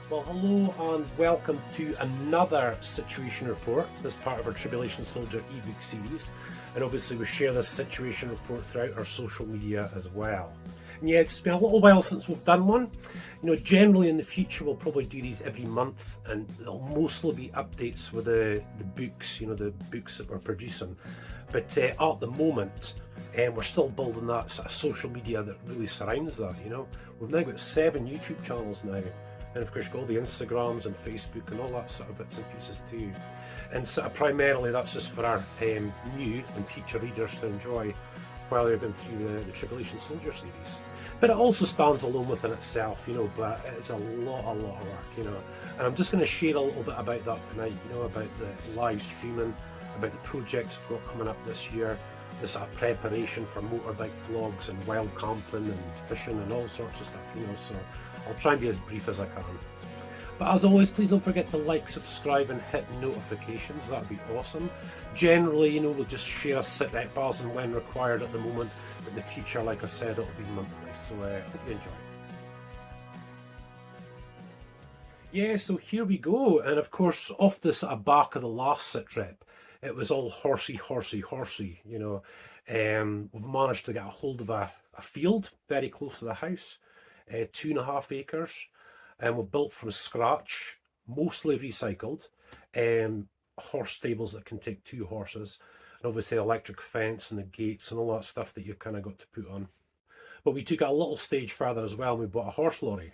Well, hello and welcome to another situation report as part of our Tribulation Soldier ebook series. And obviously we share this situation report throughout our social media as well. And yeah, it's been a little while since we've done one. You know, generally in the future we'll probably do these every month, and they'll mostly be updates with the books, you know, the books that we're producing. But at the moment, we're still building that sort of social media that really surrounds that, you know. We've now got 7 YouTube channels now. And of course, you've got all the Instagrams and Facebook and all that sort of bits and pieces too. And sort of primarily that's just for our new and future readers to enjoy while they're going through the Tribulation Soldier series. But it also stands alone within itself, you know, but it's a lot of work, you know. And I'm just going to share a little bit about that tonight, you know, about the live streaming, about the projects we've got coming up this year, the sort of preparation for motorbike vlogs and wild camping and fishing and all sorts of stuff, you know, so I'll try and be as brief as I can. But as always, please don't forget to like, subscribe and hit notifications, that would be awesome. Generally, you know, we'll just share Sitrep bars and when required at the moment, but in the future, like I said, it'll be monthly, so hope you enjoy. Yeah, so here we go, and of course, off the sort of back of the last Sitrep, it was all horsey, you know. We've managed to get a hold of a field very close to the house, 2.5 acres, and we've built from scratch, mostly recycled, horse stables that can take 2 horses, and obviously electric fence and the gates and all that stuff that you've kind of got to put on. But we took it a little stage further as well, and we bought a horse lorry,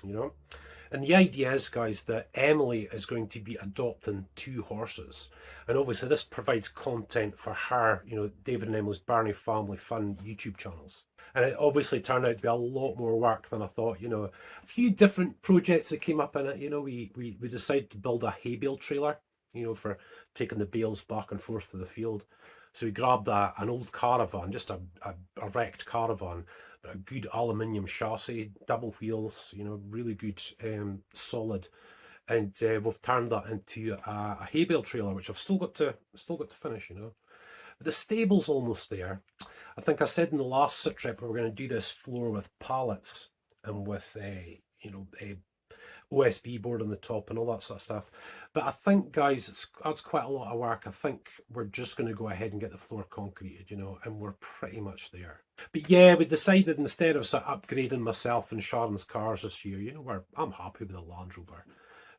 you know. And the idea is, guys, that Emily is going to be adopting 2 horses. And obviously this provides content for her, you know, David and Emily's Birnie Family Fun YouTube channels. And it obviously turned out to be a lot more work than I thought, you know. A few different projects that came up in it, you know. We decided to build a hay bale trailer, you know, for taking the bales back and forth to the field. So we grabbed an old caravan, just a wrecked caravan, but a good aluminium chassis, double wheels, you know, really good, solid, and we've turned that into a hay bale trailer, which I've still got to finish, you know. But the stable's almost there. I think I said in the last Sitrep we were going to do this floor with pallets and with you know, a OSB board on the top and all that sort of stuff. But I think, guys, that's quite a lot of work. I think we're just going to go ahead and get the floor concreted, you know, and we're pretty much there. But yeah, we decided instead of sort of upgrading myself and Sharon's cars this year, you know, I'm happy with the Land Rover.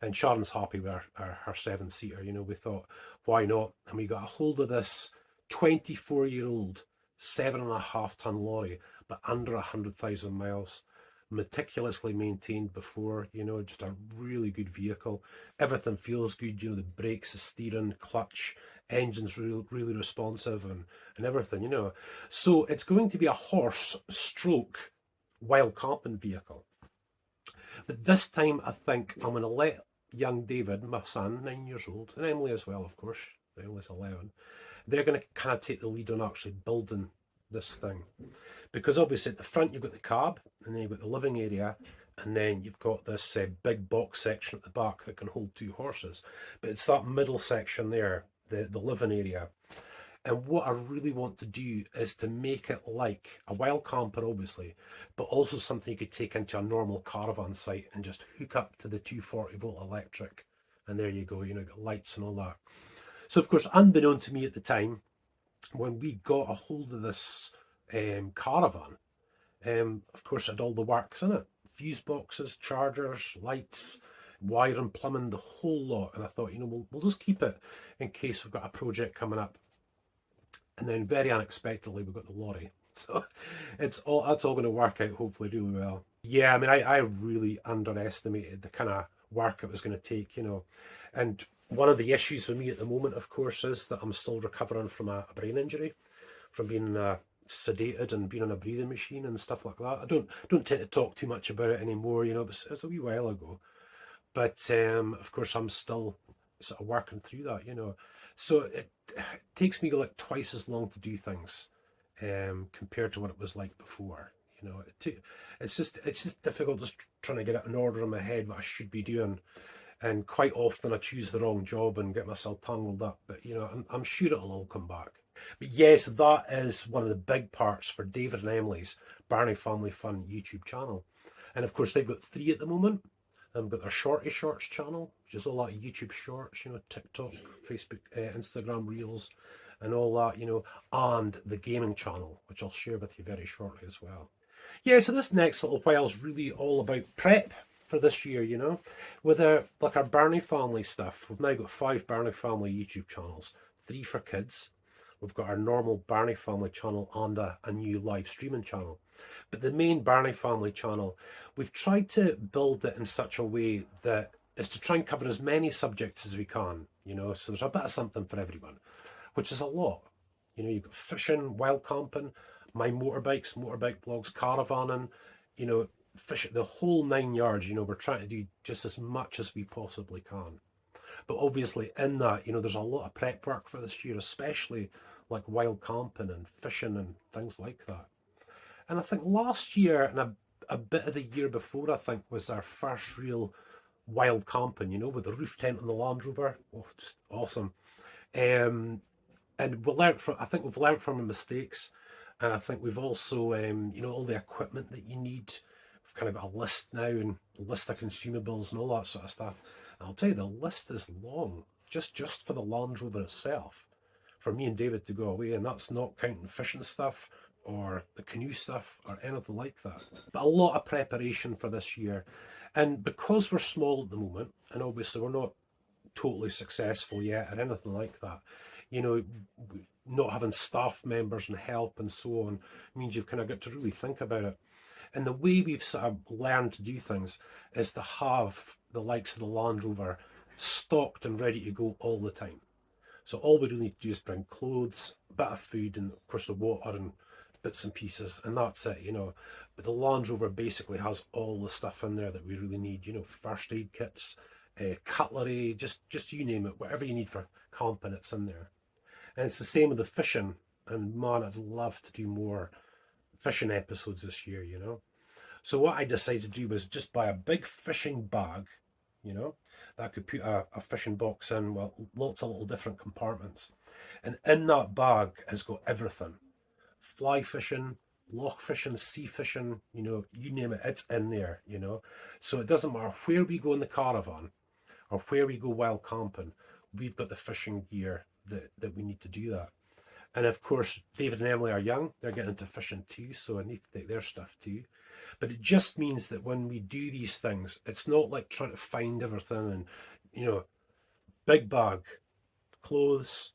And Sharon's happy with her 7-seater, you know, we thought, why not? And we got a hold of this 24-year-old 7.5-ton lorry, but under 100,000 miles. Meticulously maintained before, you know, just a really good vehicle. Everything feels good, you know, the brakes, the steering, clutch, engine's really responsive and everything, you know. So it's going to be a horse stroke wild camping vehicle. But this time I think I'm going to let young David, my son, 9 years old, and Emily as well, of course, Emily's 11, they're going to kind of take the lead on actually building this thing, because obviously at the front you've got the cab, and then you've got the living area, and then you've got this big box section at the back that can hold 2 horses. But it's that middle section there, the living area. And what I really want to do is to make it like a wild camper, obviously, but also something you could take into a normal caravan site and just hook up to the 240-volt electric, and there you go, you know, got lights and all that. So of course, unbeknown to me at the time, when we got a hold of this caravan, of course it had all the works in it, fuse boxes, chargers, lights, wiring, plumbing, the whole lot. And I thought, you know, we'll just keep it in case we've got a project coming up. And then very unexpectedly we got the lorry, so that's all going to work out hopefully really well. Yeah, I mean, I really underestimated the kind of work it was going to take, you know. And one of the issues with me at the moment, of course, is that I'm still recovering from a brain injury, from being sedated and being on a breathing machine and stuff like that. I don't tend to talk too much about it anymore, you know. It's a wee while ago, but of course I'm still sort of working through that, you know. So it takes me like twice as long to do things compared to what it was like before, you know. It's just difficult just trying to get it in order in my head what I should be doing. And quite often I choose the wrong job and get myself tangled up. But, you know, I'm sure it'll all come back. But yes, that is one of the big parts for David and Emily's Birnie Family Fun YouTube channel. And of course, they've got 3 at the moment. But their Shorty Shorts channel, which is all that YouTube Shorts, you know, TikTok, Facebook, Instagram Reels, and all that, you know, and the gaming channel, which I'll share with you very shortly as well. Yeah, so this next little while is really all about prep for this year, you know, with like our Birnie Family stuff. We've now got 5 Birnie Family YouTube channels, 3 for kids. We've got our normal Birnie Family channel and a new live streaming channel. But the main Birnie Family channel, we've tried to build it in such a way that is to try and cover as many subjects as we can, you know, so there's a bit of something for everyone, which is a lot. You know, you've got fishing, wild camping, my motorbikes, motorbike vlogs, caravanning, you know, fishing, the whole 9 yards. You know, we're trying to do just as much as we possibly can. But obviously in that, you know, there's a lot of prep work for this year, especially like wild camping and fishing and things like that. And I think last year and a bit of the year before, I think, was our first real wild camping, you know, with the roof tent on the Land Rover. Oh, just awesome. And we learned from, I think we've learned from our mistakes. And I think we've also, you know, all the equipment that you need. We've kind of got a list now and a list of consumables and all that sort of stuff. And I'll tell you, the list is long, just for the Land Rover itself, for me and David to go away. And that's not counting fishing stuff or the canoe stuff or anything like that. But a lot of preparation for this year. And because we're small at the moment, and obviously we're not totally successful yet or anything like that, you know, not having staff members and help and so on means you've kind of got to really think about it. And the way we've sort of learned to do things is to have the likes of the Land Rover stocked and ready to go all the time. So all we really need to do is bring clothes, a bit of food, and of course the water and bits and pieces, and that's it, you know. But the Land Rover basically has all the stuff in there that we really need, you know, first aid kits, cutlery, just you name it, whatever you need for camping, it's in there. And it's the same with the fishing. And man, I'd love to do more fishing episodes this year, you know. So what I decided to do was just buy a big fishing bag, you know, that I could put a fishing box in, well, lots of little different compartments. And in that bag has got everything. Fly fishing, loch fishing, sea fishing, you know, you name it, it's in there, you know. So it doesn't matter where we go in the caravan or where we go wild camping, we've got the fishing gear that we need to do that. And of course, David and Emily are young, they're getting into fishing too, so I need to take their stuff too. But it just means that when we do these things, it's not like trying to find everything and, you know, big bag, clothes,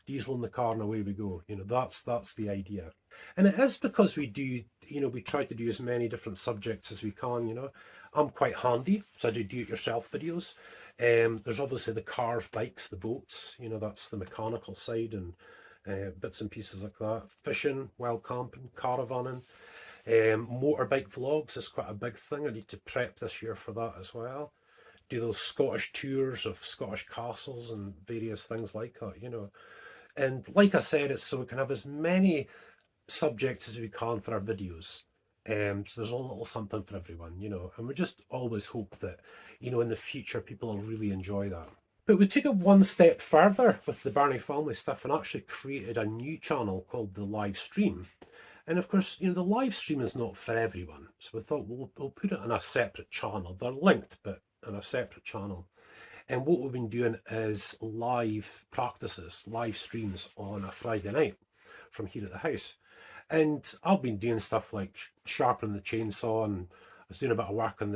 diesel in the car and away we go. You know, that's the idea. And it is because we do, you know, we try to do as many different subjects as we can, you know. I'm quite handy, so I do it yourself videos. There's obviously the cars, bikes, the boats, you know, that's the mechanical side and bits and pieces like that. Fishing, wild camping, caravanning. Motorbike vlogs is quite a big thing. I need to prep this year for that as well. Do those Scottish tours of Scottish castles and various things like that, you know. And like I said, it's so we can have as many subjects as we can for our videos. So there's a little something for everyone, you know, and we just always hope that, you know, in the future people will really enjoy that. But we took it one step further with the Birnie Family stuff and actually created a new channel called the live stream. And of course, you know, the live stream is not for everyone. So we thought we'll put it on a separate channel. They're linked, but on a separate channel. And what we've been doing is live practices, live streams on a Friday night from here at the house. And I've been doing stuff like sharpening the chainsaw, and I was doing a bit of work on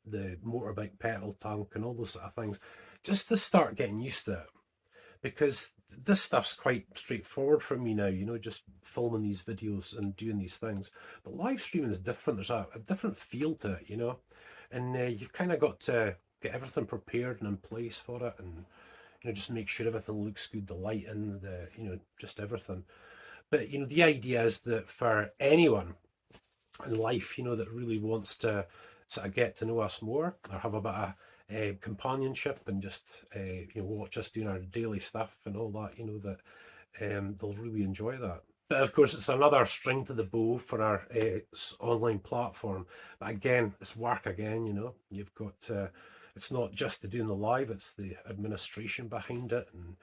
the motorbike petrol tank and all those sort of things, just to start getting used to it. Because this stuff's quite straightforward for me now, you know, just filming these videos and doing these things. But live streaming is different. There's a different feel to it, you know, and you've kind of got to get everything prepared and in place for it, and you know, just make sure everything looks good, the lighting, the, you know, just everything. But you know, the idea is that for anyone in life, you know, that really wants to sort of get to know us more or have a bit of companionship and just you know, watch us doing our daily stuff and all that, you know, that they'll really enjoy that. But of course, it's another string to the bow for our online platform. But again, it's work again, you know. You've got it's not just the doing the live, it's the administration behind it and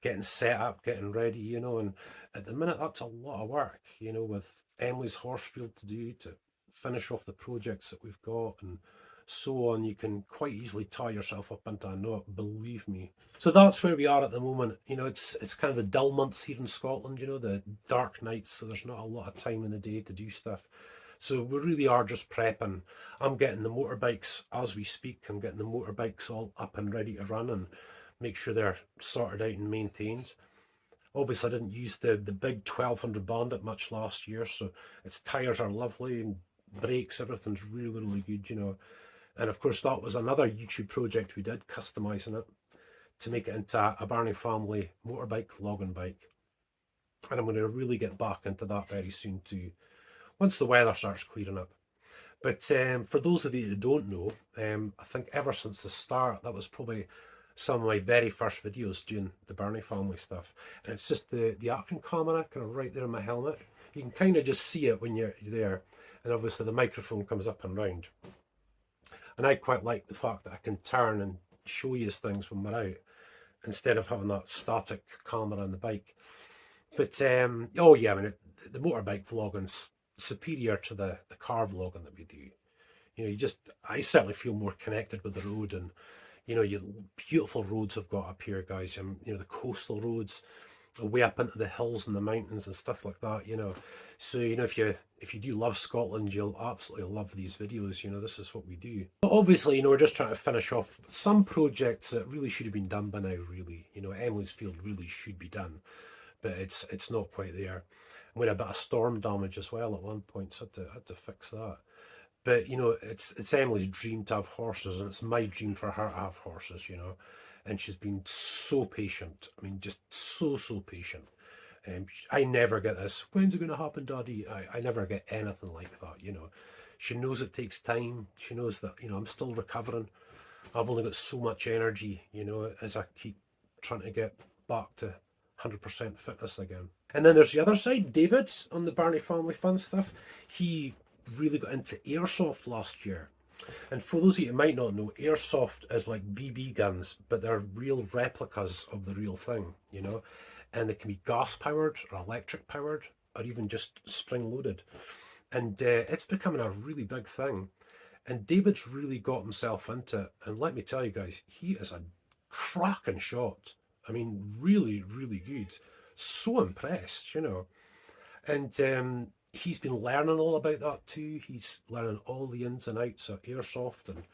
getting set up, getting ready, you know. And at the minute, that's a lot of work, you know, with Emily's Horsefield to do to finish off the projects that we've got and so on. You can quite easily tie yourself up into a knot, believe me. So that's where we are at the moment. You know, it's kind of the dull months here in Scotland, you know, the dark nights, so there's not a lot of time in the day to do stuff. So we really are just prepping. I'm getting the motorbikes as we speak. I'm getting the motorbikes all up and ready to run and make sure they're sorted out and maintained. Obviously, I didn't use the big 1200 Bandit much last year, so its tyres are lovely and brakes, everything's really, really good, you know. And of course, that was another YouTube project we did, customising it to make it into a Birnie Family motorbike vlogging bike. And I'm going to really get back into that very soon too, once the weather starts clearing up. But for those of you who don't know, I think ever since the start, that was probably some of my very first videos doing the Birnie Family stuff. And it's just the action camera kind of right there in my helmet. You can kind of just see it when you're there. And obviously the microphone comes up and round. And I quite like the fact that I can turn and show you things when we're out, instead of having that static camera on the bike. But oh yeah, I mean, the motorbike vlogging's superior to the car vlogging that we do. You know, I certainly feel more connected with the road, and you know, you beautiful roads I've got up here, guys. You know, the coastal roads, way up into the hills and the mountains and stuff like that. You know, so you know, if you do love Scotland, you'll absolutely love these videos. You know, this is what we do. But obviously, you know, we're just trying to finish off some projects that really should have been done by now. Really, you know, Emily's Field really should be done, but it's not quite there. We had a bit of storm damage as well at one point, so I had to fix that. But you know, it's Emily's dream to have horses, and it's my dream for her to have horses. You know, and she's been so patient. I mean, just so patient. I never get this. When's it going to happen, Daddy? I never get anything like that. You know, she knows it takes time. She knows that, you know, I'm still recovering. I've only got so much energy. You know, as I keep trying to get back to 100% fitness again. And then there's the other side, David, on the Birnie Family Fun stuff. He really got into airsoft last year. And for those of you who might not know, airsoft is like BB guns, but they're real replicas of the real thing, you know. And they can be gas powered or electric powered or even just spring loaded. And it's becoming a really big thing. And David's really got himself into it. And let me tell you guys, he is a cracking shot. I mean, really, really good. So impressed, you know. And he's been learning all about that too. He's learning all the ins and outs of airsoft and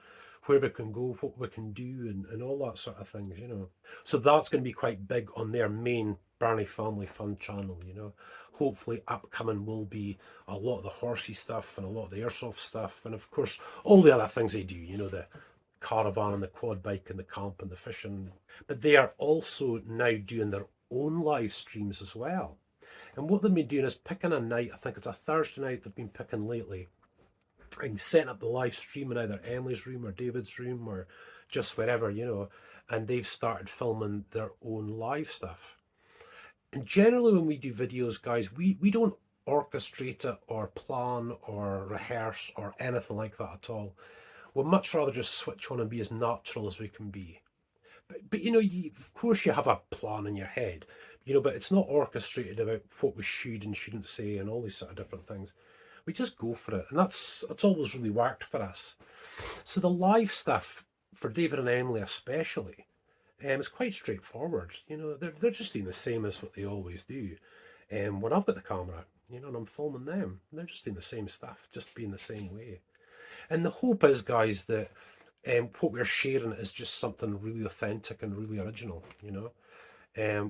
where we can go, what we can do, and all that sort of things, you know. So that's going to be quite big on their main Birnie Family Fun channel, you know. Hopefully upcoming will be a lot of the horsey stuff and a lot of the airsoft stuff, and of course all the other things they do, you know, the caravan and the quad bike and the camp and the fishing. But they are also now doing their own live streams as well. And what they've been doing is picking a night, I think it's a Thursday night they've been picking lately, and setting up the live stream in either Emily's room or David's room or just wherever, you know, and they've started filming their own live stuff. And generally when we do videos, guys, we don't orchestrate it or plan or rehearse or anything like that at all. We'd much rather just switch on and be as natural as we can be. But you know, of course you have a plan in your head, you know, but it's not orchestrated about what we should and shouldn't say and all these sort of different things. We just go for it, and that's always really worked for us. So the live stuff for David and Emily especially, is quite straightforward. You know, they're just doing the same as what they always do. When I've got the camera, you know, and I'm filming them, they're just doing the same stuff, just being the same way. And the hope is, guys, that what we're sharing is just something really authentic and really original, you know.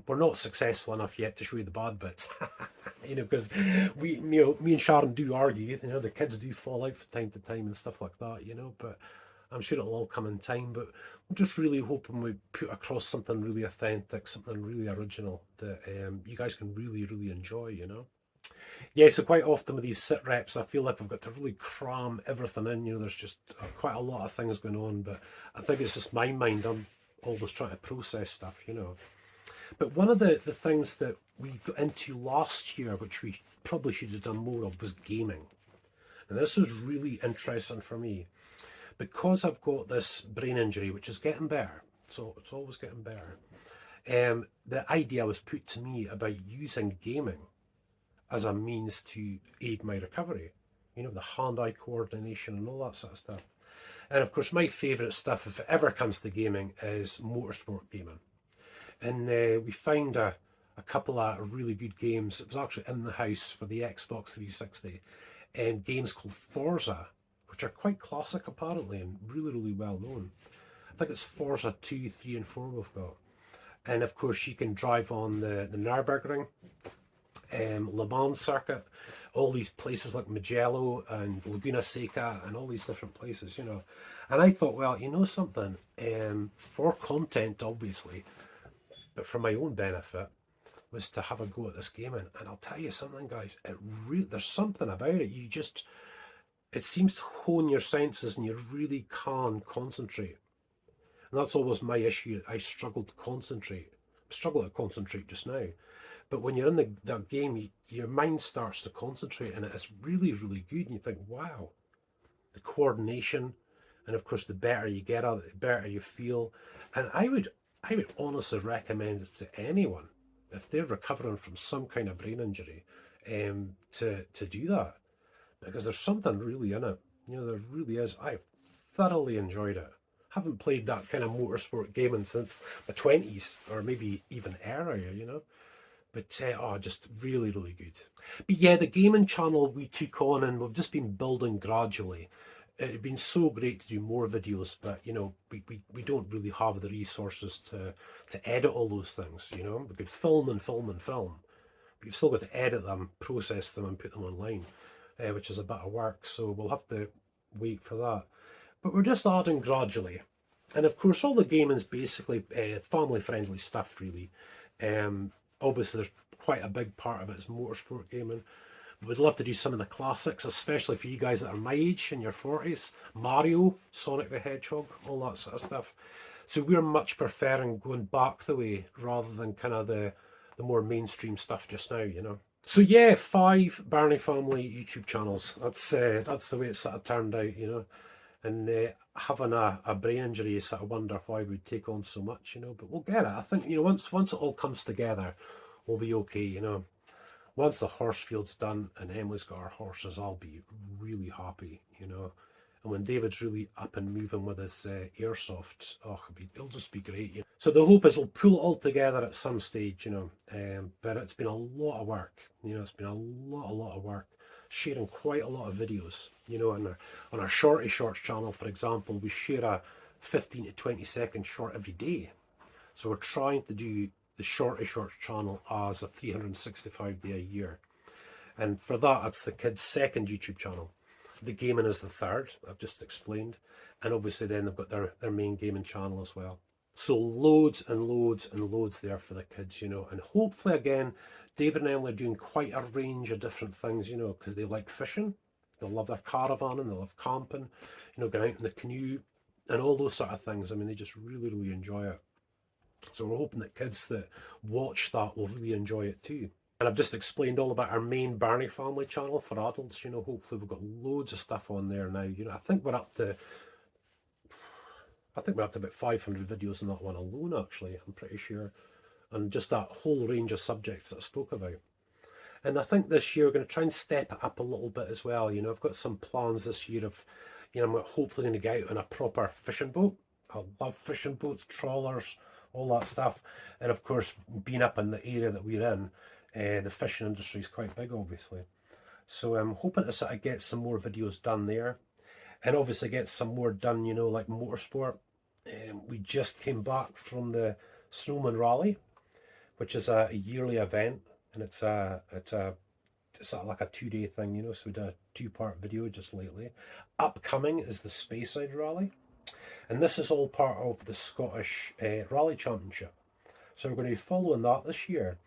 We're not successful enough yet to show you the bad bits, you know, because me and Sharon do argue, you know, the kids do fall out from time to time and stuff like that, you know, but I'm sure it'll all come in time. But we're just really hoping we put across something really authentic, something really original that you guys can really, really enjoy, you know. Yeah, so quite often with these sit reps, I feel like I've got to really cram everything in. You know, there's just quite a lot of things going on, but I think it's just my mind. I'm always trying to process stuff, you know. But one of the things that we got into last year, which we probably should have done more of, was gaming. And this was really interesting for me because I've got this brain injury, which is getting better. So it's always getting better. The idea was put to me about using gaming as a means to aid my recovery. You know, the hand-eye coordination and all that sort of stuff. And of course, my favourite stuff, if it ever comes to gaming, is motorsport gaming. And we found a couple of really good games. It was actually in the house for the Xbox 360, and games called Forza, which are quite classic apparently and really, really well known. I think it's Forza 2, 3 and 4 we've got. And of course you can drive on the Nürburgring, Le Mans circuit, all these places like Mugello and Laguna Seca and all these different places, you know. And I thought, well, you know something, for content obviously, but for my own benefit, was to have a go at this gaming. And I'll tell you something, guys, there's something about it. It seems to hone your senses and you really can concentrate. And that's always my issue. I struggle to concentrate. I struggle to concentrate just now. But when you're in the game, your mind starts to concentrate and it's really, really good. And you think, wow, the coordination. And of course, the better you get at it, the better you feel. And I would honestly recommend it to anyone if they're recovering from some kind of brain injury, to do that, because there's something really in it. You know, there really is. I thoroughly enjoyed it. Haven't played that kind of motorsport gaming since the 20s or maybe even earlier, you know. But just really, really good. But yeah, the gaming channel we took on and we've just been building gradually. It'd been so great to do more videos, but you know, we don't really have the resources to edit all those things, you know. We could film and film and film, but you've still got to edit them, process them and put them online, which is a bit of work, so we'll have to wait for that. But we're just adding gradually. And of course all the gaming's basically family friendly stuff really. Obviously there's quite a big part of it is motorsport gaming. We'd love to do some of the classics, especially for you guys that are my age, in your 40s. Mario, Sonic the Hedgehog, all that sort of stuff. So we're much preferring going back the way rather than kind of the more mainstream stuff just now, you know. So yeah, 5 Birnie Family YouTube channels. That's the way it's sort of turned out, you know. And having a brain injury, you sort of wonder why we'd take on so much, you know. But we'll get it. I think, you know, once it all comes together, we'll be okay, you know. Once the horse field's done and Emily's got her horses, I'll be really happy, you know. And when David's really up and moving with his airsoft, it'll just be great. You know? So the hope is we'll pull it all together at some stage, you know. But it's been a lot of work, you know. It's been a lot of work. Sharing quite a lot of videos, you know. On our Shorty Shorts channel, for example, we share a 15 to 20 second short every day. So we're trying to do the Shorty Shorts channel as a 365 day a year. And for that, it's the kids' second YouTube channel. The gaming is the third, I've just explained. And obviously then they've got their main gaming channel as well. So loads and loads and loads there for the kids, you know. And hopefully again, David and Emily are doing quite a range of different things, you know, because they like fishing. They love their caravanning, they love camping, you know, going out in the canoe and all those sort of things. I mean, they just really, really enjoy it. So we're hoping that kids that watch that will really enjoy it too. And I've just explained all about our main Birnie Family channel for adults, you know. Hopefully we've got loads of stuff on there now. You know, I think we're up to about 500 videos on that one alone, actually, I'm pretty sure. And just that whole range of subjects that I spoke about. And I think this year we're going to try and step it up a little bit as well. You know, I've got some plans this year of, you know, I'm hopefully going to get out on a proper fishing boat. I love fishing boats, trawlers, all that stuff. And of course, being up in the area that we're in, the fishing industry is quite big, obviously. So I'm hoping to sort of get some more videos done there. And obviously get some more done, you know, like motorsport. We just came back from the Snowman Rally, which is a yearly event. And it's sort of like a 2-day thing, you know, so we did a 2-part video just lately. Upcoming is the Speyside Rally. And this is all part of the Scottish Rally Championship. So we're going to be following that this year.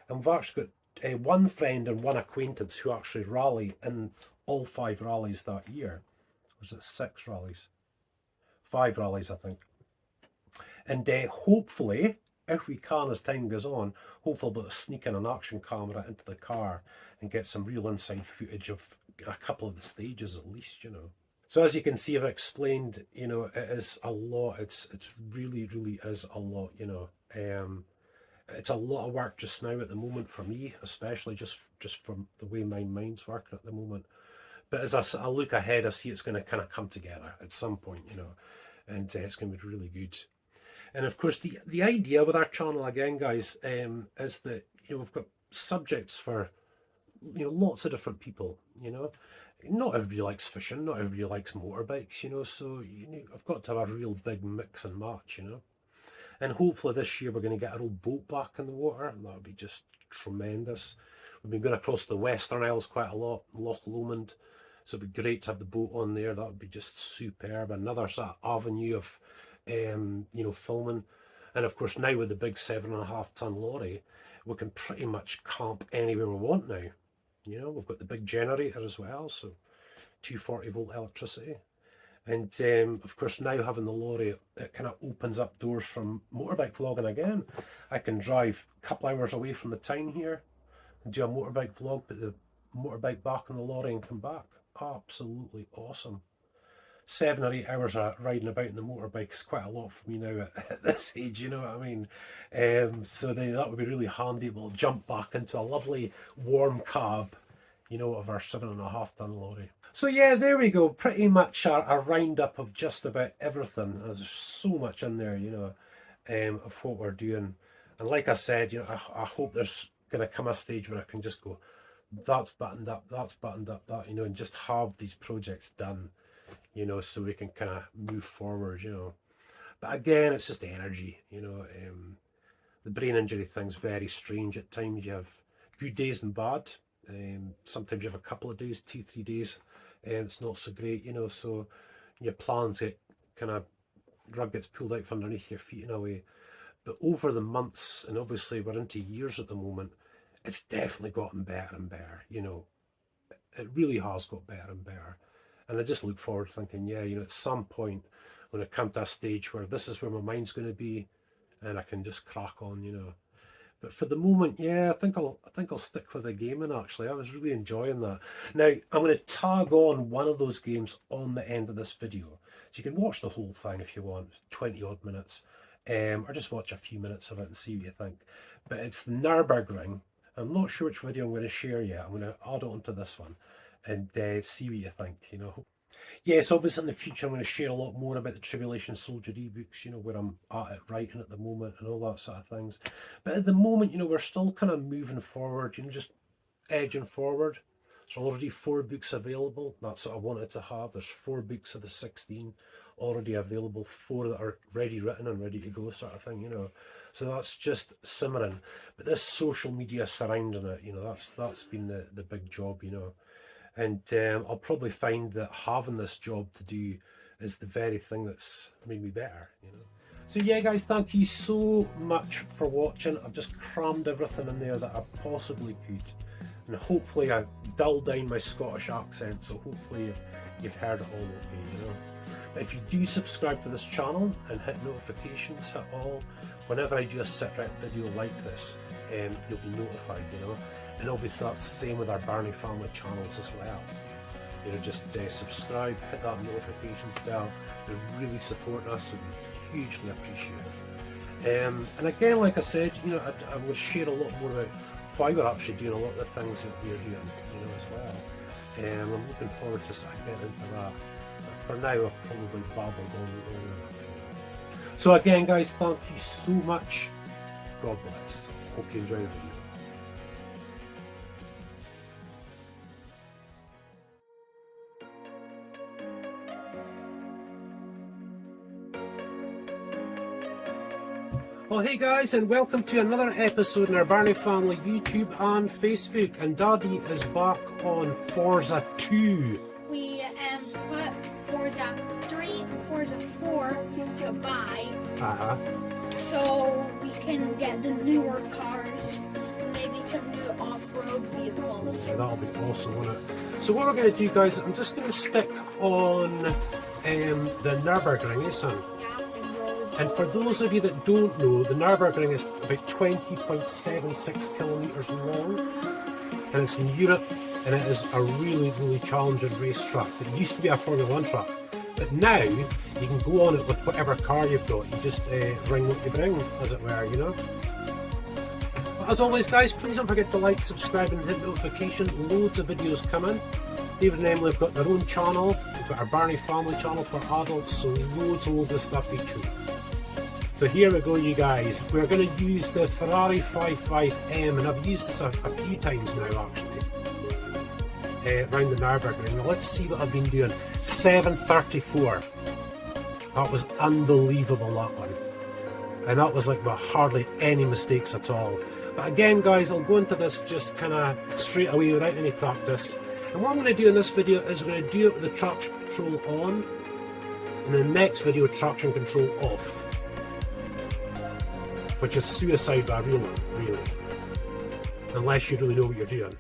And we've actually got one friend and one acquaintance who actually rally in all 5 rallies that year. Was it 6 rallies? 5 rallies, I think. And hopefully, if we can, as time goes on, hopefully we'll sneak in an action camera into the car and get some real inside footage of a couple of the stages at least, you know. So as you can see, I've explained, you know, it is a lot. It's really, really is a lot, you know. It's a lot of work just now at the moment for me, especially just from the way my mind's working at the moment. But as I look ahead, I see it's going to kind of come together at some point, you know, and it's going to be really good. And of course, the idea with our channel, again, guys, is that, you know, we've got subjects for, you know, lots of different people, you know. Not everybody likes fishing, not everybody likes motorbikes, you know, so you know, I've got to have a real big mix and match, you know. And hopefully this year we're going to get our old boat back in the water, and that would be just tremendous. We've been going across the Western Isles quite a lot, Loch Lomond, so it'd be great to have the boat on there. That would be just superb. Another sort of avenue of, you know, filming. And of course now with the big 7.5 ton lorry, we can pretty much camp anywhere we want now. You know, we've got the big generator as well, so 240 volt electricity. And of course now having the lorry, it kind of opens up doors from motorbike vlogging again. I can drive a couple hours away from the town here and do a motorbike vlog, put the motorbike back in the lorry and come back. Absolutely awesome. 7 or 8 hours of riding about in the motorbike is quite a lot for me now at this age, you know what I mean? So that would be really handy. We'll jump back into a lovely warm cab, you know, of our 7.5 ton lorry. So yeah, there we go. Pretty much a roundup of just about everything. There's so much in there, you know, of what we're doing. And like I said, you know, I hope there's going to come a stage where I can just go, that's buttoned up, that, you know, and just have these projects done, you know, so we can kind of move forward, you know. But again, it's just energy, you know. The brain injury thing's very strange at times. You have good days and bad. Sometimes you have a couple of days, 2-3 days, and it's not so great, you know. So your plans get kind of, rug gets pulled out from underneath your feet in a way. But over the months, and obviously we're into years at the moment, it's definitely gotten better and better, you know. It really has got better and better. And I just look forward thinking, yeah, you know, at some point when I come to a stage where this is where my mind's going to be, and I can just crack on, you know. But for the moment, yeah, I think I'll stick with the gaming. Actually, I was really enjoying that. Now I'm going to tag on one of those games on the end of this video, so you can watch the whole thing if you want, 20 odd minutes, or just watch a few minutes of it and see what you think. But it's the Nürburgring. I'm not sure which video I'm going to share yet. I'm going to add it onto this one and see what you think, you know. Yes, obviously in the future I'm going to share a lot more about the Tribulation Soldier ebooks, you know, where I'm at it writing at the moment and all that sort of things. But at the moment, you know, we're still kind of moving forward, you know, just edging forward. There's already 4 books available. That's what I wanted to have. There's 4 books of the 16 already available, 4 that are ready written and ready to go sort of thing, you know. So that's just simmering. But this social media surrounding it, you know, that's been the big job, you know. And I'll probably find that having this job to do is the very thing that's made me better, you know. So yeah, guys, thank you so much for watching. I've just crammed everything in there that I possibly could. And hopefully I dulled down my Scottish accent, so hopefully you've heard it all okay, you know. But if you do subscribe to this channel and hit notifications, hit all, whenever I do a Sitrep video like this, you'll be notified, you know. And obviously that's the same with our Birnie Family channels as well. You know, just subscribe, hit that notifications bell. They're really supporting us, so we hugely appreciate it. And again, like I said, you know, I will share a lot more about why we're actually doing a lot of the things that we're doing, you know, as well. I'm looking forward to sort of getting into that. But for now, I've probably babbled on enough. So again, guys, thank you so much. God bless. Hope you enjoy the video. Well, hey guys, and welcome to another episode in our Birnie Family YouTube and Facebook. And Daddy is back on Forza 2. We put Forza 3 and Forza 4 to buy. So we can get the newer cars, maybe some new off-road vehicles. Yeah, that'll be awesome, won't it? So what we're going to do, guys, I'm just going to stick on the Nürburgring, son. And for those of you that don't know, the Nürburgring is about 20.76 kilometres long, and it's in Europe, and it is a really, really challenging racetrack. It used to be a Formula 1 track, but now you can go on it with whatever car you've got. You just bring what you bring, as it were, you know. But as always, guys, please don't forget to like, subscribe, and hit notification. Loads of videos coming. David and Emily have got their own channel. We've got our Birnie Family channel for adults, so loads and loads of stuff each week. So here we go, you guys. We're going to use the Ferrari 55M, and I've used this a few times now, actually, around the Nürburgring. Now let's see what I've been doing. 734. That was unbelievable, that one. And that was like with hardly any mistakes at all. But again, guys, I'll go into this just kind of straight away without any practice. And what I'm going to do in this video is I'm going to do it with the traction control on, and in the next video, traction control off. Which is suicide by really. Unless you really know what you're doing.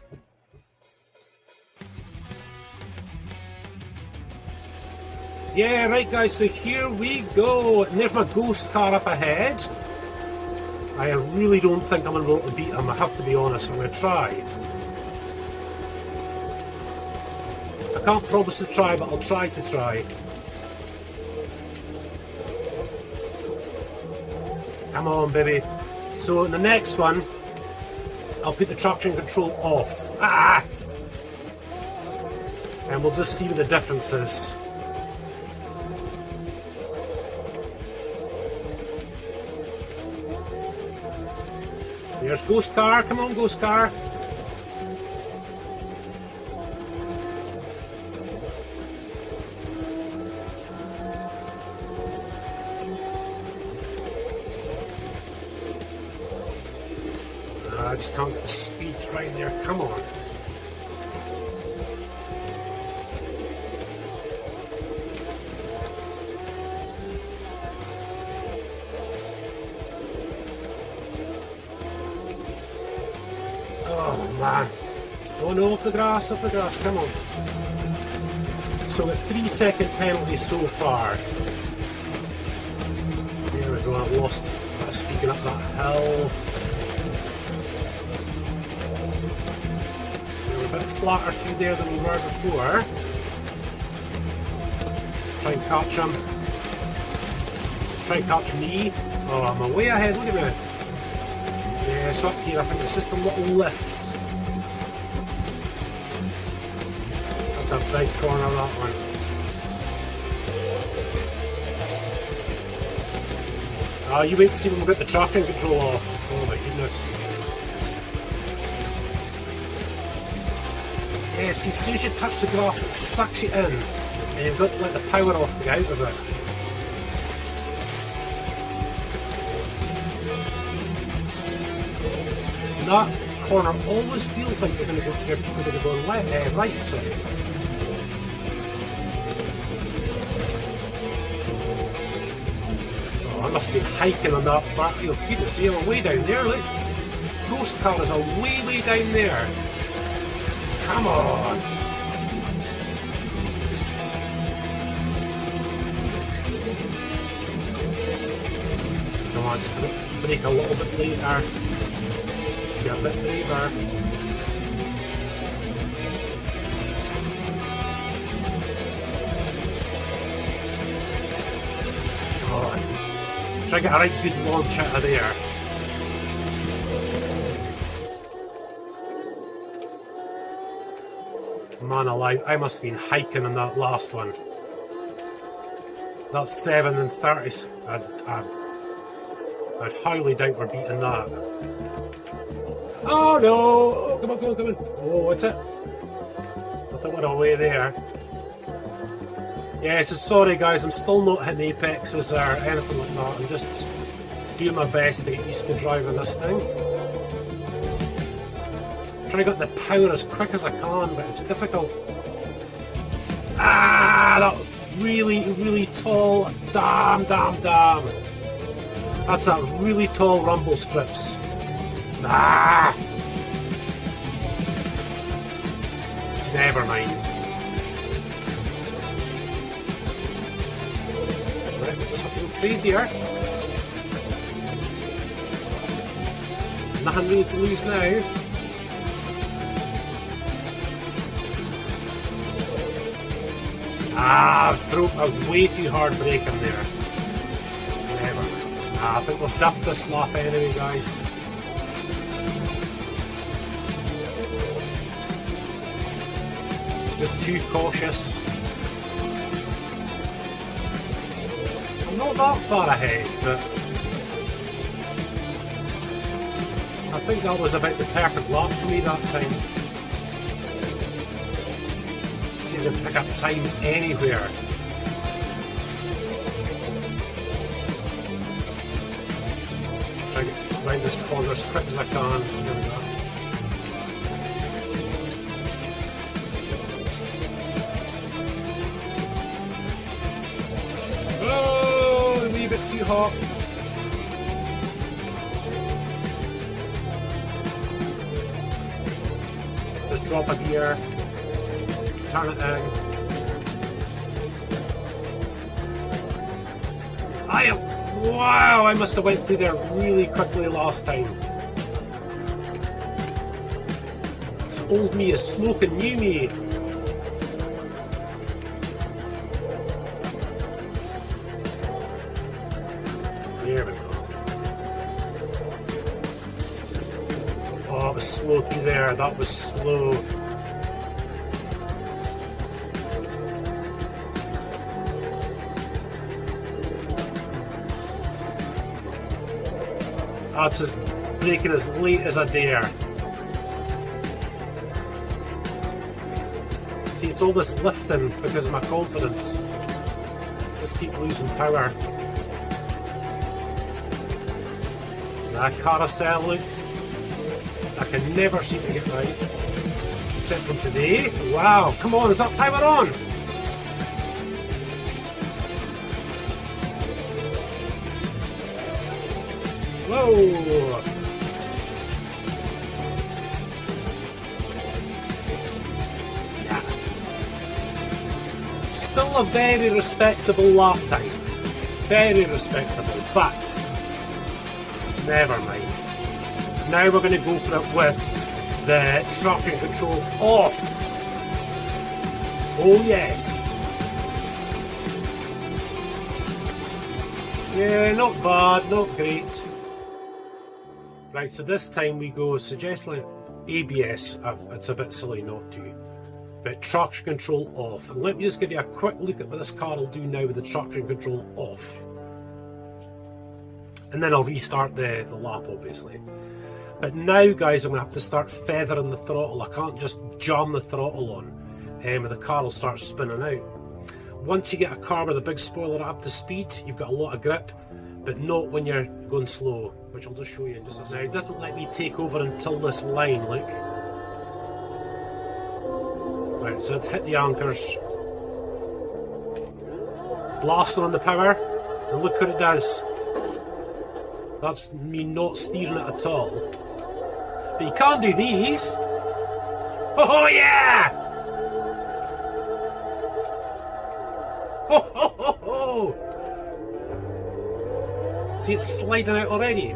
Yeah, right guys, so here we go. And there's my ghost car up ahead. I really don't think I'm going to be able to beat him, I have to be honest. I'm going to try. I can't promise to try, but I'll try to try. Come on, baby. So in the next one, I'll put the traction control off. Ah! And we'll just see what the difference is. There's Ghost Car. Come on, Ghost Car. I just can't get the speed right there. Come on. Oh man. Oh no, off the grass, come on. So a 3-second penalty so far. There we go, I lost that speaking up that hill. We're a bit flatter through there than we were before. Try and catch him. Try and catch me. Oh, I'm way ahead, look at me. Yeah, so up here I think it's just a little lift. That's a big corner, that one. Ah, you wait to see when we get the traction control off. Oh my goodness. Yeah, see, as soon as you touch the grass, it sucks you in. And you've got to let the power off to get out of it. That corner always feels like you're going to go right. Sorry. Oh, I must have been hiking on that part. You can see I'm way down there. Look, Ghost Car is way down there. Come on. Come on, just brake a little bit later. A bit braver. Come on. Try to get a right good launch out of there. Man alive, I must have been hiking on that last one. That's 7 and 30. I'd highly doubt we're beating that. Oh no! Oh, come on. Oh, what's it? I thought we're away there. Yeah, so sorry guys, I'm still not hitting apexes or anything like that. I'm just doing my best to get used to driving this thing. Try to get the power as quick as I can, but it's difficult. Ah, that really tall. Damn. That's that really tall rumble strips. Ah! Never mind. Right, we'll just have to go crazier. Nothing really to lose now. Ah, I broke a way too hard braking there. Never mind. I think we've duffed this lap anyway, guys. Just too cautious. I'm not that far ahead, but I think that was about the perfect lap for me that time. See if I can pick up time anywhere. Try to get around this corner as quick as I can. Here we go. Oh, a wee bit too hot. Just drop a gear. Turn it in. Wow, I must have went through there really quickly last time. This old me is smoking new me. There we go. Oh, it was slow through there. That was slow. That's just braking as late as I dare. See, it's all this lifting because of my confidence. Just keep losing power. That carousel look, I can never seem to get right. Except from today. Wow, come on, is that power on? Whoa! Yeah. Still a very respectable lap time. Very respectable, but never mind. Now we're going to go for it with the traction control off. Oh yes. Yeah, not bad, not great. Right, so this time we go suggesting ABS. It's a bit silly not to, but traction control off. And let me just give you a quick look at what this car will do now with the traction control off. And then I'll restart the lap, obviously. But now, guys, I'm going to have to start feathering the throttle. I can't just jam the throttle on, and the car will start spinning out. Once you get a car with a big spoiler up to speed, you've got a lot of grip, but not when you're going slow, which I'll just show you in just a second. It doesn't let me take over until this line, look. Right, so I'd hit the anchors. Blasting on the power, and look what it does. That's me not steering it at all. But you can't do these. Oh yeah! Ho ho ho ho! See, it's sliding out already.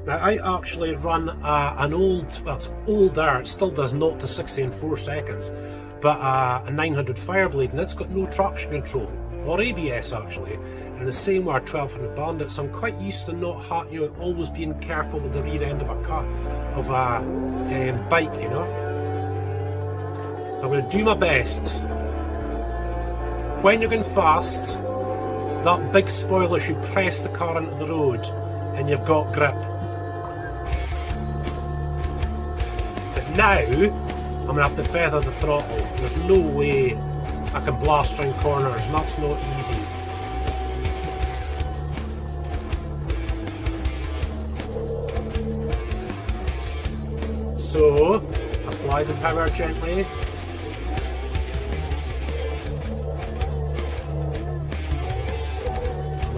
Now I actually run an old, well it's older, it still does 0 to 60 in 4 seconds, but a 900 Fireblade, and it's got no traction control, or ABS actually, and the same with our 1200 Bandit, so I'm quite used to not always being careful with the rear end of a car, of a bike, you know. So I'm going to do my best. When you're going fast, that big spoiler should press the car into the road and you've got grip. But now, I'm going to have to feather the throttle. There's no way I can blast around corners, and that's not easy. So, apply the power gently.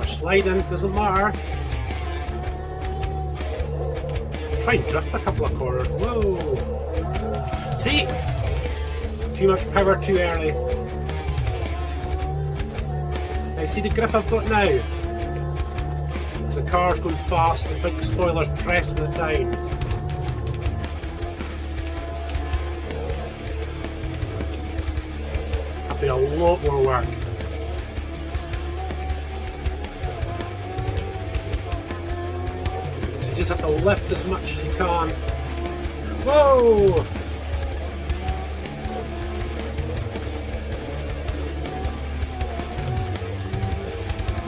Sliding, doesn't matter. Try and drift a couple of corners. Whoa! See? Too much power too early. Now see the grip I've got now? So the car's going fast, the big spoiler's pressing it down. Have to do a lot more work. Just have to lift as much as you can. Whoa!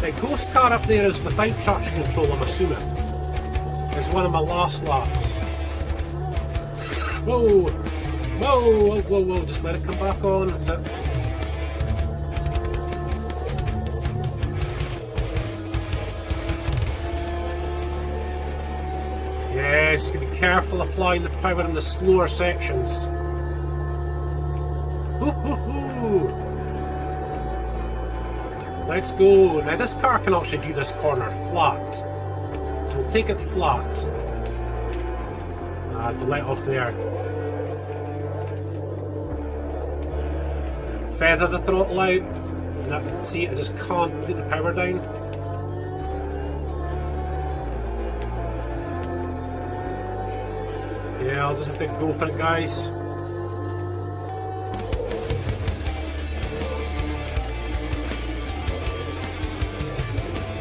The ghost car up there is without traction control, I'm assuming. It's one of my last laps. Whoa! Whoa, whoa, whoa, whoa, just let it come back on, that's it. Yes, you can be careful applying the power in the slower sections. Hoo hoo hoo! Let's go. Now this car can actually do this corner flat. So we'll take it flat. To let off there. Feather the throttle out. And see, I just can't put the power down. Yeah, I'll just have to go for it, guys.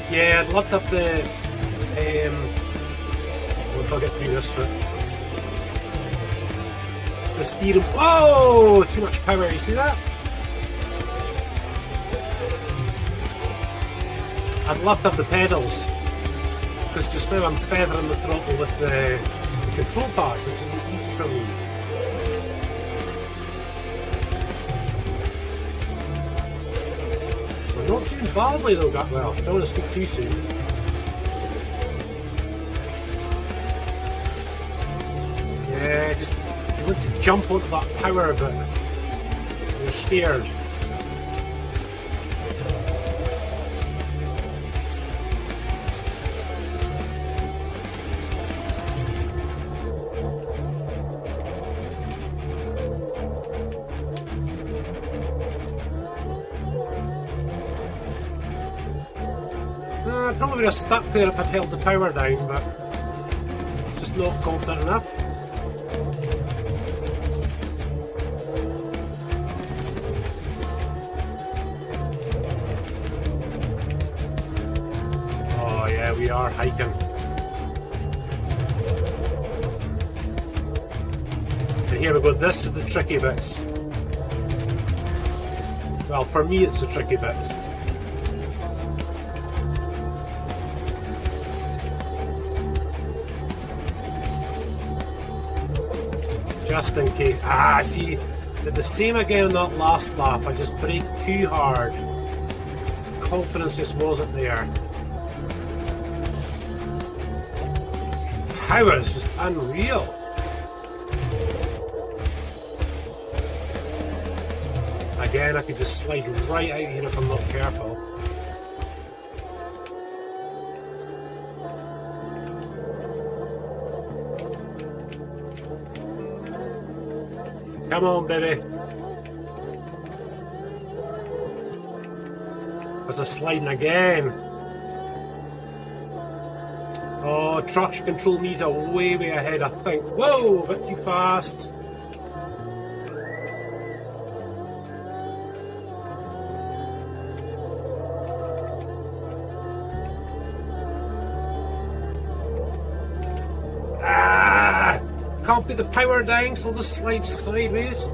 Yeah, I'd love to have the once I'll get through this bit. The steering. Whoa! Too much power, you see that? I'd love to have the pedals. Because just now I'm feathering the throttle with the control pad, which isn't easy for me. We're not doing badly though, well, I don't want to speak too soon. Yeah, just you want to jump onto that power but you're scared. I probably would have stuck there if I'd held the power down, but just not confident enough. Oh yeah, we are hiking. And here we go, this is the tricky bits. Well, for me it's the tricky bits. Just in case. Ah, see, did the same again on that last lap. I just braked too hard. Confidence just wasn't there. Power is just unreal. Again, I could just slide right out here if I'm not careful. Come on, baby. There's a sliding again. Oh, traction control needs a way ahead, I think. Whoa, a bit too fast. Can't put the power down, so I'll just slide sideways.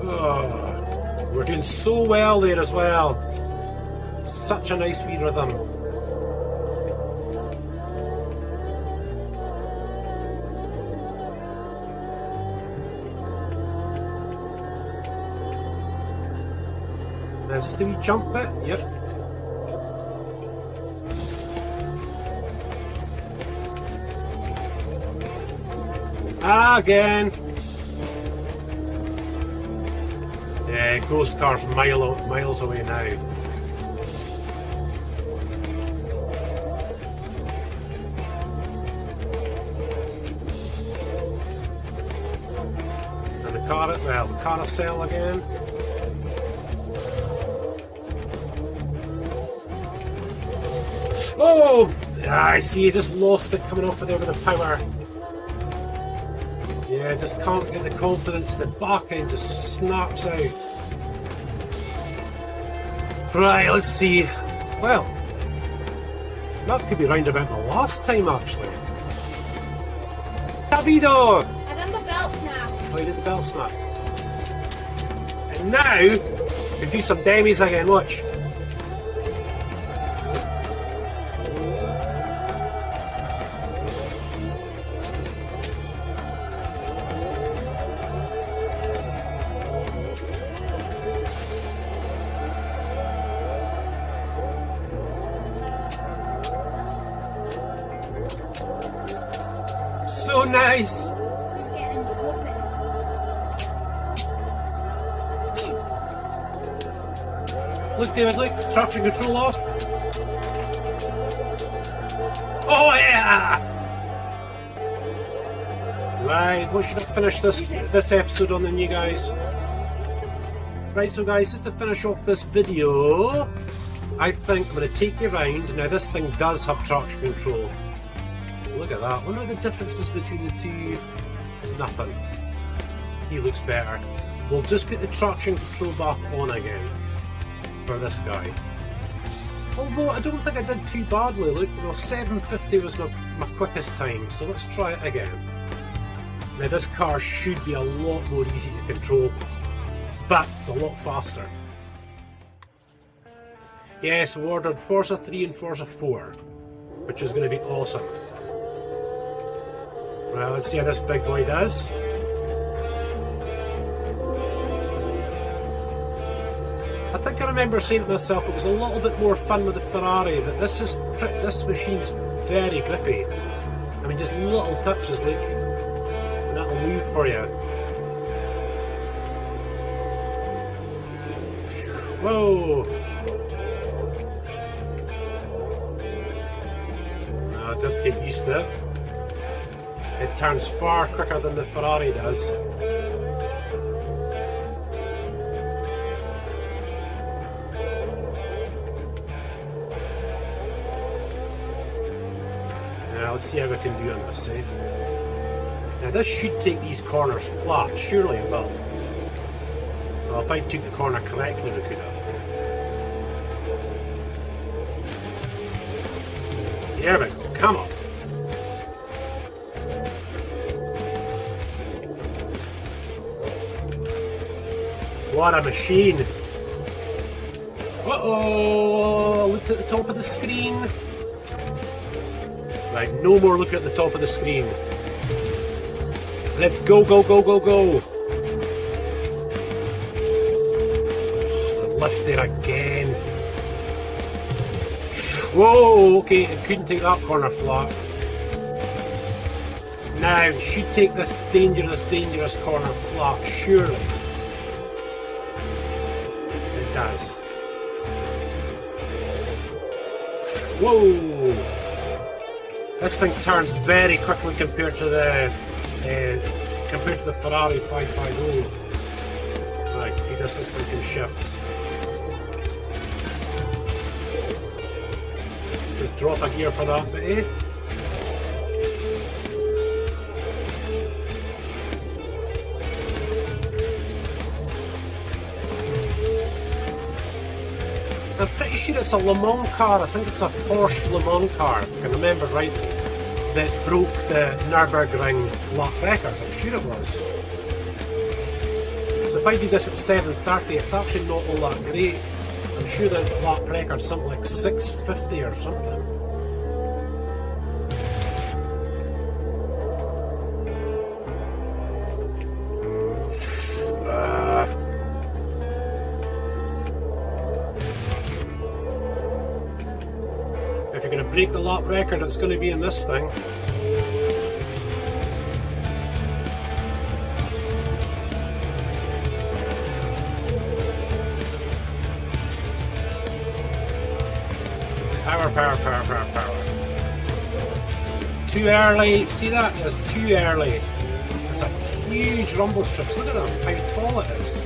Oh, we're doing so well there as well. Such a nice wee rhythm. Is this the wee jump bit? Yep. Again. Yeah, ghost car's miles away now. And the carousel again. Oh! I see, I just lost it coming off of there with the power. Yeah, I just can't get the confidence. The back end just snaps out. Right, let's see. Well, that could be round about my last time actually. Davido! I done the belt snap. Oh, you did the belt snap. Now, we can do some demis again, watch. So nice! Look, David, look, traction control off. Oh yeah! Right, what should I finish this episode on then, you guys? Right, so guys, just to finish off this video, I think I'm going to take you around. Now this thing does have traction control. Look at that. I wonder what the differences between the two. Nothing. He looks better. We'll just put the traction control back on again for this guy. Although I don't think I did too badly. Look, well, 750 was my quickest time, so let's try it again. Now this car should be a lot more easy to control, but it's a lot faster. Yes, we've ordered Forza 3 and Forza 4, which is going to be awesome. Well, let's see how this big boy does. I think I remember saying to myself it was a little bit more fun with the Ferrari, but this machine's very grippy. I mean, just little touches, look, and that'll move for you. Whoa! I did get used to it. It turns far quicker than the Ferrari does. Now let's see how we can do on this, eh? Now this should take these corners flat, surely it will. Well, if I took the corner correctly we could have. There we go, come on. What a machine! Uh-oh! Look at the top of the screen! Right, no more look at the top of the screen. Let's go, go, go, go, go! The lift there again. Whoa! Okay, it couldn't take that corner flat. Now, it should take this dangerous, dangerous corner flat, surely. Does. Whoa! This thing turns very quickly compared to the Ferrari 550. Right, I guess this thing can shift. Just drop a gear for that, but eh? I'm pretty sure it's a Le Mans car. I think it's a Porsche Le Mans car, if I can remember rightly, that broke the Nürburgring lap record. I'm sure it was. So if I do this at 7:30, it's actually not all that great. I'm sure the lap record's something like 6:50 or something. If you're going to break the lap record, it's going to be in this thing. Power, power, power, power, power. Too early. See that? It's too early. It's a huge rumble strips. Look at them, how tall it is.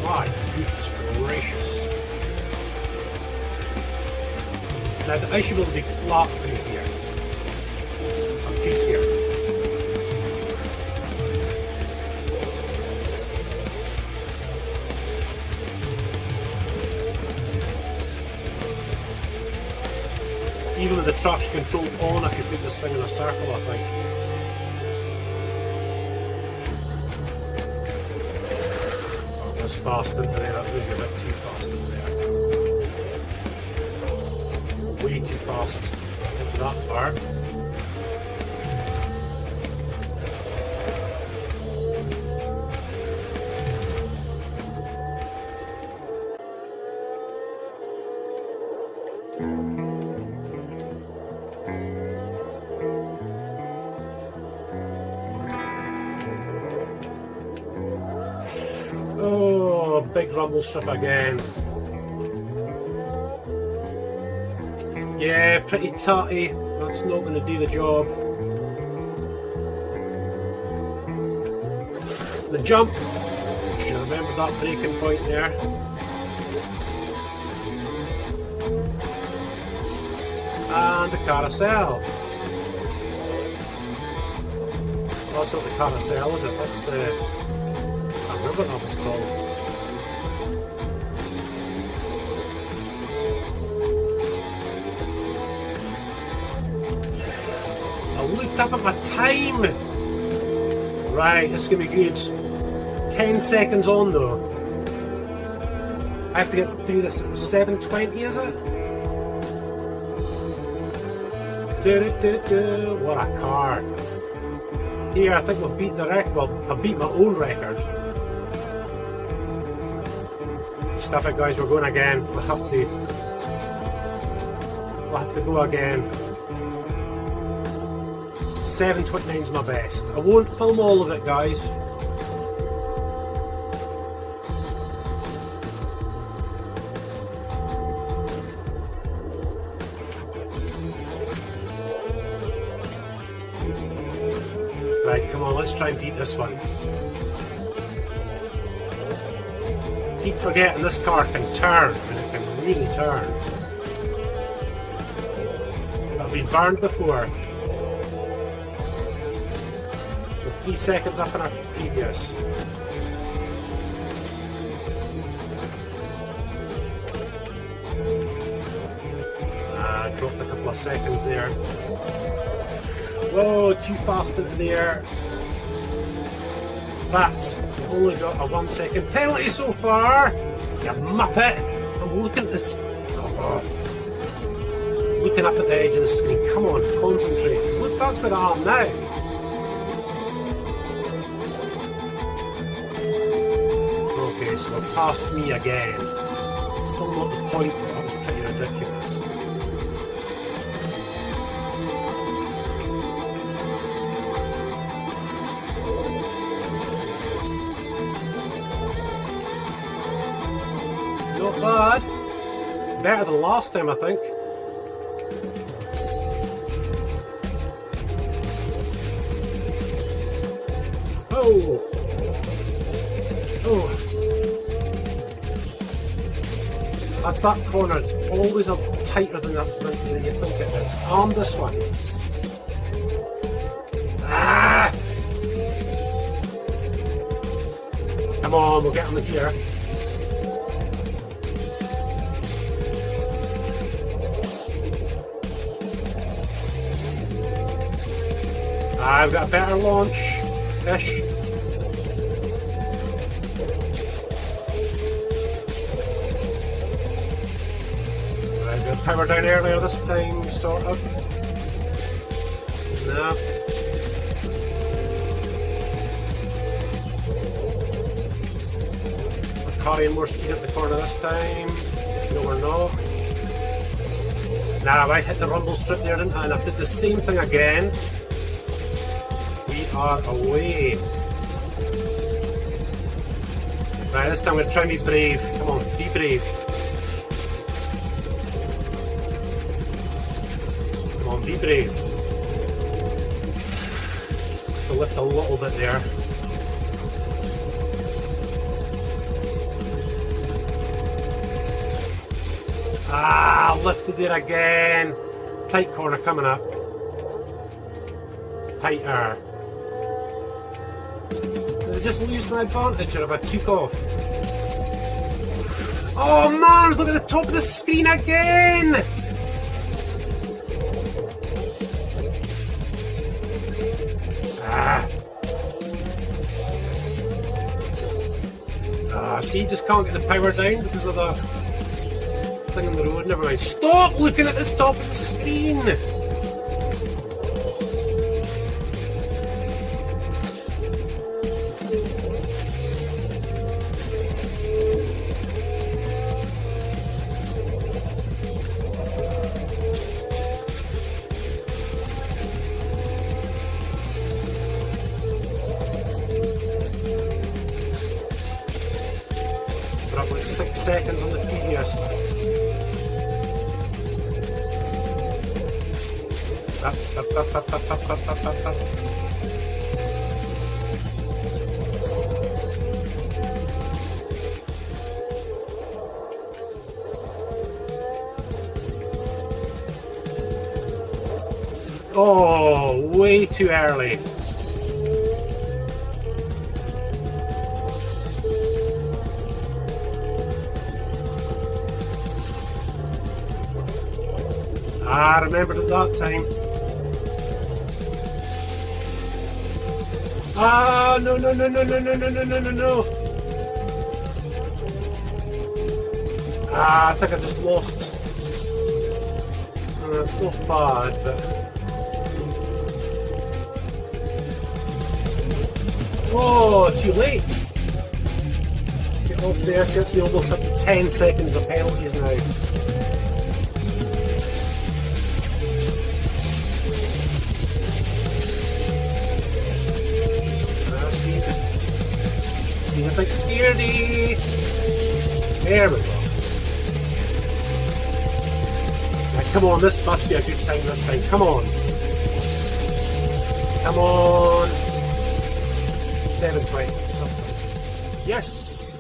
My goodness gracious. Now I should be able to be flat through here. I'm too scared. Even with the traction control on, I could put this thing in a circle, I think. as fast into there. That's maybe a bit too fast into there. Way too fast into that part. Oh, big rumble strip again. Yeah, pretty tutty. That's not going to do the job. The jump. Should remember that braking point there. And the carousel. That's not the carousel, is it? That's the... I don't know what it's called. I looked up at my time. Right, this is going to be good. 10 seconds on though. I have to get through this at 7:20, is it? What a car. Here, I think we've beat the record. Well, I've beat my own record. Stuff it, guys, we're going again. We'll have to go again. 7:29 is my best. I won't film all of it, guys. Right, come on, let's try and beat this one. Keep forgetting this car can turn, and it can really turn. I've been burned before. We're 3 seconds up in our previous. Dropped a couple of seconds there. Whoa, too fast into the air. That's only got a 1 second penalty so far. You muppet. I'm looking at this. Oh, looking up at the edge of the screen. Come on, concentrate. Look, that's where I am now. Okay, so they've passed me again. Still not the point, but that was pretty ridiculous. Not bad. Better than last time, I think. Oh! Oh! That's that corner. It's always tighter than you think it is. On this one. Ah! Come on, we'll get on here. I've got a better launch-ish. Right, got power down earlier this time, sort of. No. We're carrying more speed at the corner this time. No, we're not. Now, I hit the rumble strip there, didn't I? And I did the same thing again. We are away. Right, this time we're going to try and be brave. Come on, be brave. Come on, be brave. To lift a little bit there. Ah, lifted there again. Tight corner coming up. Tighter. Did I just lose my advantage, or have I took off? Oh man, look at the top of the screen again! see, just can't get the power down because of that thing on the road. Never mind. Stop looking at the top of the screen! We're up with 6 seconds on the previous. Up. Oh, way too early. I remembered at that time. Ah, no. Ah, I think I just lost. It's not bad, but... Oh, too late. Get off there, since we almost up to 10 seconds of penalties now. It's like scaredy. There we go. Right, come on, this must be a good time this time. Come on. Come on. 7:20 something. Yes!